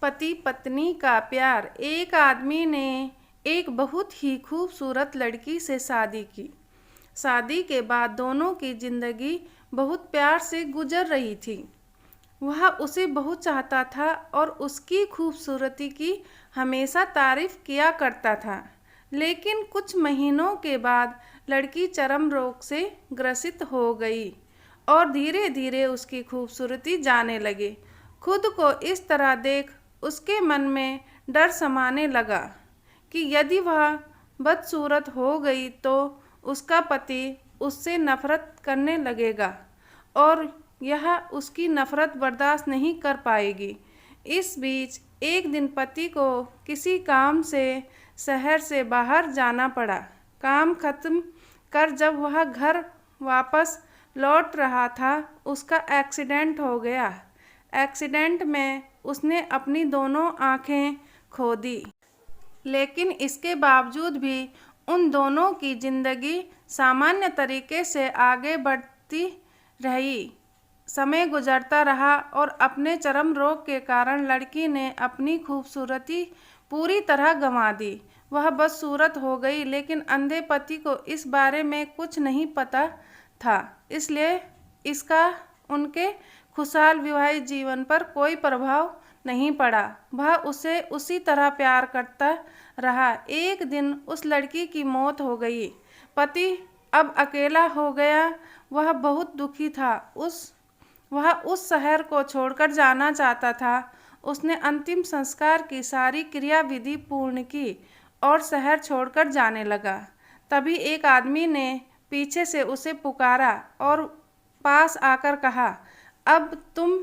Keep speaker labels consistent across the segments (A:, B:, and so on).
A: पति पत्नी का प्यार। एक आदमी ने एक बहुत ही खूबसूरत लड़की से शादी की। शादी के बाद दोनों की जिंदगी बहुत प्यार से गुजर रही थी। वह उसे बहुत चाहता था और उसकी खूबसूरती की हमेशा तारीफ किया करता था। लेकिन कुछ महीनों के बाद लड़की चर्म रोग से ग्रसित हो गई और धीरे धीरे उसकी खूबसूरती जाने लगी। खुद को इस तरह देख उसके मन में डर समाने लगा कि यदि वह बदसूरत हो गई तो उसका पति उससे नफरत करने लगेगा और यह उसकी नफरत बर्दाश्त नहीं कर पाएगी। इस बीच एक दिन पति को किसी काम से शहर से बाहर जाना पड़ा। काम खत्म कर जब वह घर वापस लौट रहा था, उसका एक्सीडेंट हो गया। एक्सीडेंट में उसने अपनी दोनों आंखें खो दी। लेकिन इसके बावजूद भी उन दोनों की जिंदगी सामान्य तरीके से आगे बढ़ती रही। समय गुजरता रहा और अपने चर्म रोग के कारण लड़की ने अपनी खूबसूरती पूरी तरह गंवा दी। वह बदसूरत हो गई, लेकिन अंधे पति को इस बारे में कुछ नहीं पता था, इसलिए इसका उनके खुशहाल विवाहित जीवन पर कोई प्रभाव नहीं पड़ा। वह उसे उसी तरह प्यार करता रहा। एक दिन उस लड़की की मौत हो गई। पति अब अकेला हो गया। वह बहुत दुखी था। वह उस शहर को छोड़कर जाना चाहता था। उसने अंतिम संस्कार की सारी क्रियाविधि पूर्ण की और शहर छोड़कर जाने लगा। तभी एक आदमी ने पीछे से उसे पुकारा और पास आकर कहा, अब तुम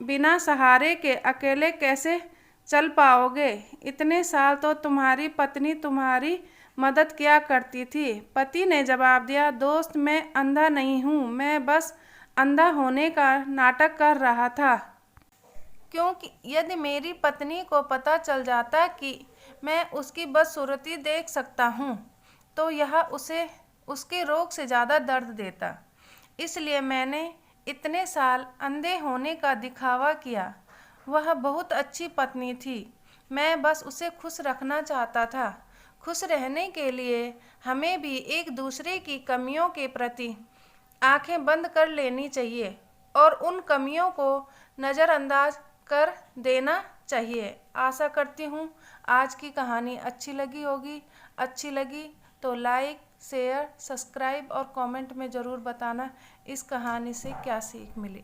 A: बिना सहारे के अकेले कैसे चल पाओगे? इतने साल तो तुम्हारी पत्नी तुम्हारी मदद किया करती थी। पति ने जवाब दिया, दोस्त, मैं अंधा नहीं हूँ, मैं बस अंधा होने का नाटक कर रहा था। क्योंकि यदि मेरी पत्नी को पता चल जाता कि मैं उसकी बदसूरती देख सकता हूँ तो यह उसे उसके रोग से ज़्यादा दर्द देता। इसलिए मैंने इतने साल अंधे होने का दिखावा किया। वह बहुत अच्छी पत्नी थी। मैं बस उसे खुश रखना चाहता था। खुश रहने के लिए हमें भी एक दूसरे की कमियों के प्रति आंखें बंद कर लेनी चाहिए और उन कमियों को नज़रअंदाज कर देना चाहिए। आशा करती हूँ आज की कहानी अच्छी लगी होगी। अच्छी लगी तो लाइक, शेयर, सब्सक्राइब और कमेंट में ज़रूर बताना इस कहानी से क्या सीख मिली।